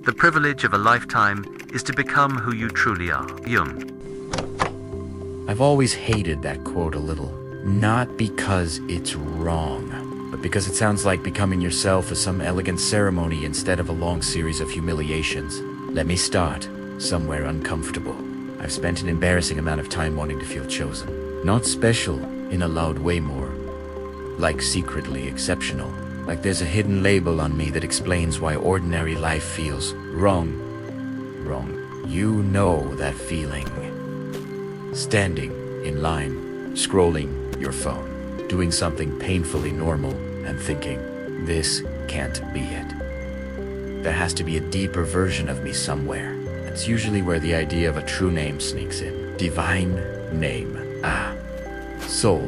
The privilege of a lifetime is to become who you truly are. Jung. I've always hated that quote a little. Not because it's wrong, but because it sounds like becoming yourself is some elegant ceremony instead of a long series of humiliations. Let me start somewhere uncomfortable. I've spent an embarrassing amount of time wanting to feel chosen. Not special in a loud way, more like secretly exceptional. Like there's a hidden label on me that explains why ordinary life feels wrong. Wrong. You know that feeling. Standing in line, scrolling your phone, doing something painfully normal and thinking, this can't be it. There has to be a deeper version of me somewhere. That's usually where the idea of a true name sneaks in. Divine name. Soul.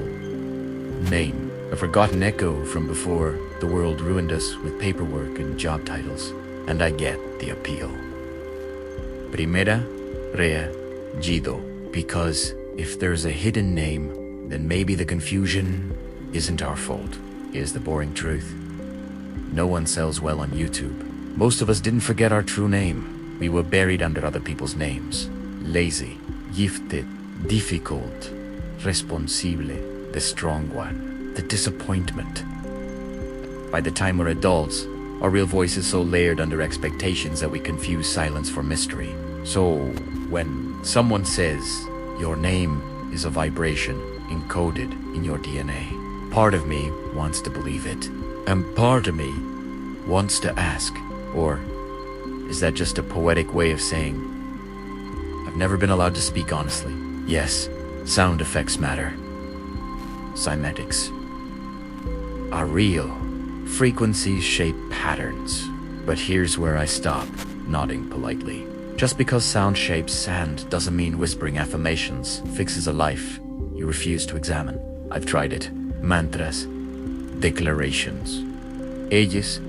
Name. A forgotten echo from before the world ruined us with paperwork and job titles. And I get the appeal. Primera, rea, gido. Because if there's a hidden name, then maybe the confusion isn't our fault. Here's the boring truth. No one sells well on YouTube. Most of us didn't forget our true name. We were buried under other people's names. Lazy, gifted, difficult, responsable, the strong one, the disappointment. By the time we're adults, our real voice is so layered under expectations that we confuse silence for mystery. So when someone says, your name is a vibration encoded in your DNA, part of me wants to believe it, and part of me wants to ask, or is that just a poetic way of saying, I've never been allowed to speak honestly? Yes, sound effects matter. Cymatics are real. Frequencies shape patterns. But here's where I stop, nodding politely. Just because sound shapes sand doesn't mean whispering affirmations fixes a life you refuse to examine. I've tried it. Mantras, declarations. Ages,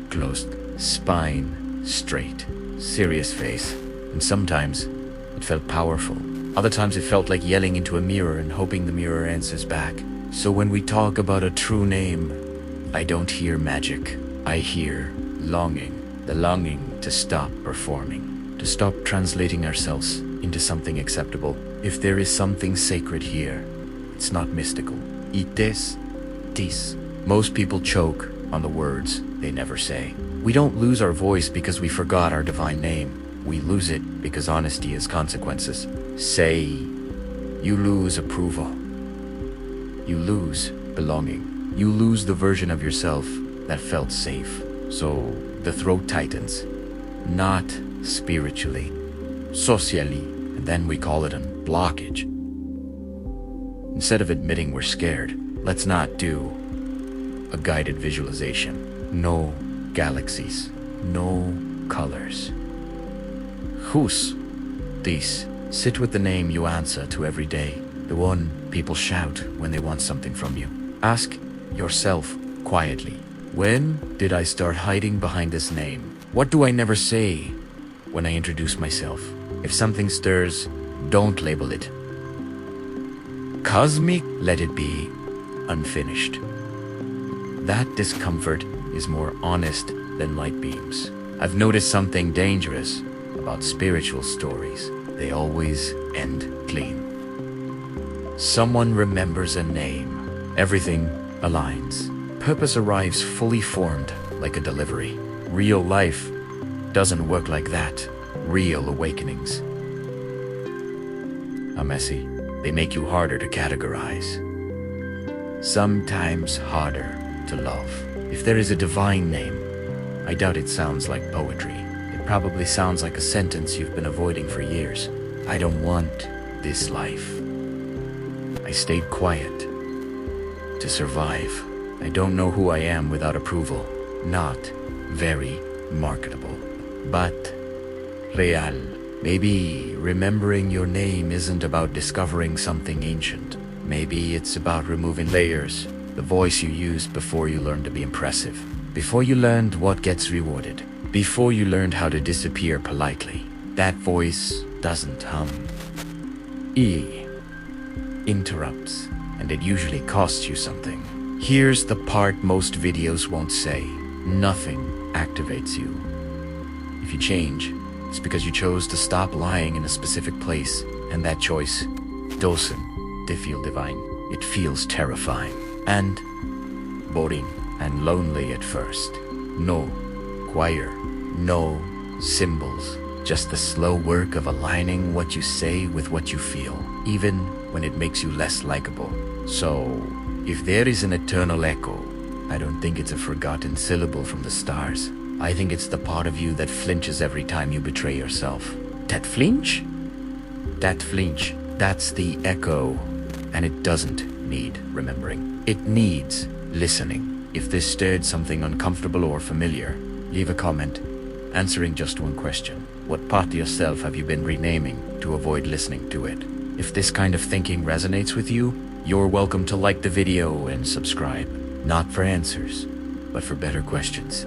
closed. Spine, straight. Serious face. And sometimes it felt powerful. Other times it felt like yelling into a mirror and hoping the mirror answers back. So when we talk about a true name, I don't hear magic. I hear longing. The longing to stop performing. To stop translating ourselves into something acceptable. If there is something sacred here, it's not mystical. Ites, tis. Most people choke on the words they never say. We don't lose our voice because we forgot our divine name. We lose it because honesty has consequences. Say, you lose approval. You lose belonging. You lose the version of yourself that felt safe. So the throat tightens. Not spiritually, socially, and then we call it a blockage. Instead of admitting we're scared, let's not do a guided visualization. No galaxies, no colors. Whose? These. Sit with the name you answer to every day, the one people shout when they want something from you. Ask yourself quietly, when did I start hiding behind this name? What do I never say when I introduce myself? If something stirs, don't label it cosmic, let it be unfinished. That discomfort is more honest than light beams. I've noticed something dangerous about spiritual stories. They always end clean. Someone remembers a name. Everything aligns. Purpose arrives fully formed like a delivery. Real life doesn't work like that. Real awakenings are messy. They make you harder to categorize. Sometimes harder to love. If there is a divine name, I doubt it sounds like poetry. It probably sounds like a sentence you've been avoiding for years. I don't want this life. I stayed quiet to survive. I don't know who I am without approval. Not very marketable, but real. Maybe remembering your name isn't about discovering something ancient. Maybe it's about removing layers, the voice you used before you learned to be impressive, before you learned what gets rewarded, before you learned how to disappear politely. That voice doesn't hum. E interrupts, and it usually costs you something. Here's the part most videos won't say. Nothing activates you. If you change, it's because you chose to stop lying in a specific place, and that choice doesn't feel divine. It feels terrifying and boring and lonely at first. No choir, no symbols, just the slow work of aligning what you say with what you feel, even when it makes you less likable. So, if there is an eternal echo, I don't think it's a forgotten syllable from the stars. I think it's the part of you that flinches every time you betray yourself. That flinch? That flinch, that's the echo. And it doesn't need remembering. It needs listening. If this stirred something uncomfortable or familiar, leave a comment, answering just one question. What part of yourself have you been renaming to avoid listening to it? If this kind of thinking resonates with you, you're welcome to like the video and subscribe. Not for answers, but for better questions.